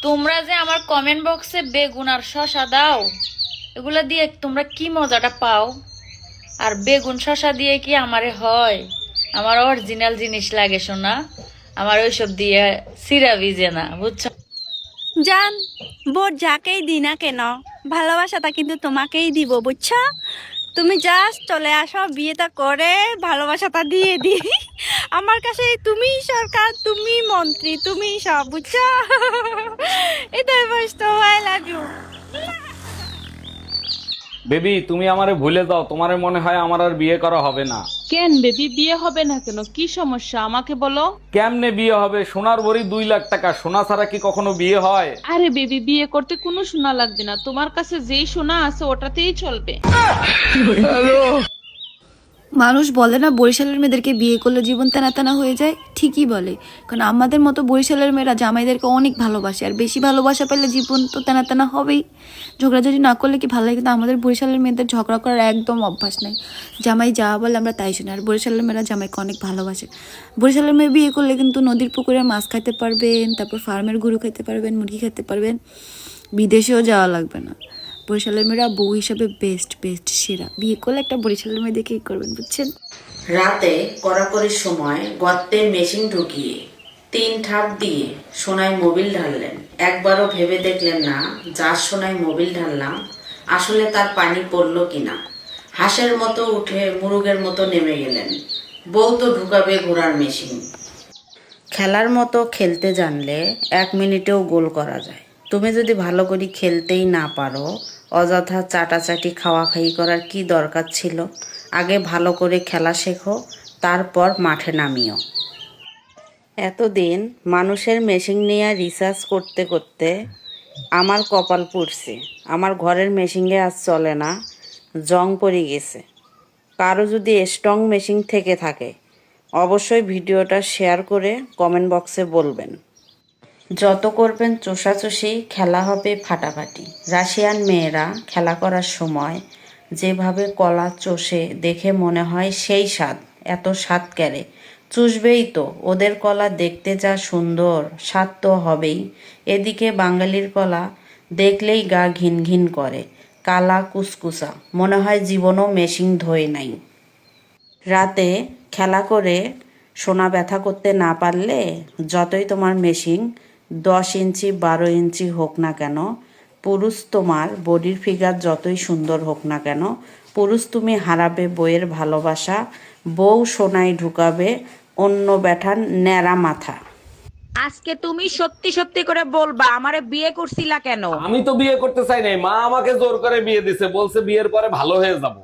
তোমরা যে আমার কমেন্ট বক্সে বেগুন আর শসা দাও, এগুলা দিয়ে তোমরা কি মজাটা পাও? আর বেগুন শসা দিয়ে কি আমারে হয়? আমার অরিজিনাল জিনিস লাগে শোনা, আমার ওইসব দিয়ে সিরা ভিজে না, বুঝছো? জান, ভোট যাকেই দি না কেন, ভালোবাসাটা কিন্তু তোমাকেই দিব, বুঝছো? তুমি জাস্ট চলে আসো, বিয়েটা করে ভালোবাসাটা দিয়ে দি। আমার কাছে তুমিই সরকার, তুমি মন্ত্রী, তুমিই সব, বুঝছো? এটাই বাস্তব। I love you. বেবি তুমি আমারে ভুলে যাও, তোমারে মনে হয় আমার আর বিয়ে করা হবে না। কেন বেবি, বিয়ে হবে না কেন? কি সমস্যা আমাকে বলো। কেমনে বিয়ে হবে? সোনার ভরি 2 লাখ টাকা, সোনা ছাড়া কি কখনো বিয়ে হয়? আরে বেবি, বিয়ে করতে কোনো সোনা লাগবে না, তোমার কাছে যেই সোনা আছে ওটাতেই চলবে। মানুষ বলে না বরিশালের মেয়েদেরকে বিয়ে করলে জীবন তেনা তেনা হয়ে যায়, ঠিকই বলে। কারণ আমাদের মতো বরিশালের মেয়েরা জামাইদেরকে অনেক ভালোবাসে, আর বেশি ভালোবাসা পেলে জীবন তো তেনা তেনা হবেই। ঝগড়াঝাটি না করলে কি ভালো লাগে? কিন্তু আমাদের বরিশালের মেয়েদের ঝগড়া করার একদম অভ্যাস নেই। জামাই যা বলে আমরা তাই শুনি, আর বরিশালের মেয়েরা জামাইকে অনেক ভালোবাসে। বরিশালের মেয়ে বিয়ে করলে কিন্তু নদীর পুকুরে মাছ খাইতে পারবেন, তারপর ফার্মের গরু খেতে পারবেন, মুরগি খেতে পারবেন, বিদেশেও যাওয়া লাগবে না। বরিশালের মেয়েরা বউ হিসাবে বেস্ট বেস্ট সেরা। বিয়ে করলে একটা বরিশালের মেয়ে দেখেই করবেন, বুঝছেন? রাতে কড়াকড়ির সময় গর্তে মেশিন ঢুকিয়ে 3 ঠাপ দিয়ে সোনায় মোবিল ঢাললেন। একবারও ভেবে দেখলেন না যার সোনায় মোবিল ঢাললাম আসলে তার পানি পড়লো কিনা। হাঁসের মতো উঠে মুরগের মতো নেমে গেলেন। বউ তো ঢুকাবে ঘোড়ার মেশিন। খেলার মতো খেলতে জানলে 1 মিনিটেও গোল করা যায়। তুমি যদি ভালো করে খেলতেই না পারো, অযথা চাটাচাটি খাওয়াখাই করার কি দরকার ছিল? আগে ভালো করে খেলা শেখো, তারপর মাঠে নামিও। এতদিন মানুষের মেশিন নিয়ে রিসার্চ করতে করতে আমার কপাল পুড়ছে। আমার ঘরের মেশিনে আজ চলে না, জং পড়ে গেছে। কারো যদি স্ট্রং মেশিন থেকে থাকে অবশ্যই ভিডিওটা শেয়ার করে কমেন্ট বক্সে বলবেন। যত করবেন চোষাচুষি, খেলা হবে ফাটাফাটি। রাশিয়ান মেয়েরা খেলা করার সময় যেভাবে কলা চষে দেখে মনে হয় সেই স্বাদ। এত স্বাদ ক্যারে? চুষবেই তো, ওদের কলা দেখতে যা সুন্দর, স্বাদ তো হবেই। এদিকে বাঙালির কলা দেখলেই গা ঘিন ঘিন করে, কালা কুসকুসা, মনে হয় জীবনও মেশিন ধোয় নাই। রাতে খেলা করে সোনা ব্যথা করতে না পারলে যতই তোমার মেশিন 10 ইঞ্চি 12 ইঞ্চি হোক না কেন, পুরুষ তোমার বডির ফিগার যতই সুন্দর হোক না কেন, পুরুষ তুমি হারাবে বইয়ের ভালোবাসা। বউ সোনায় ঢুকাবে অন্য ব্যাঠার ন্যাড়া মাথা। আজকে তুমি সত্যি সত্যি করে বলবা আমারে বিয়ে করছিলা কেন? আমি তো বিয়ে করতে চাই নাই, মা আমাকে জোর করে বিয়ে দিছে, বলছে বিয়ের পরে ভালো হয়ে যাব।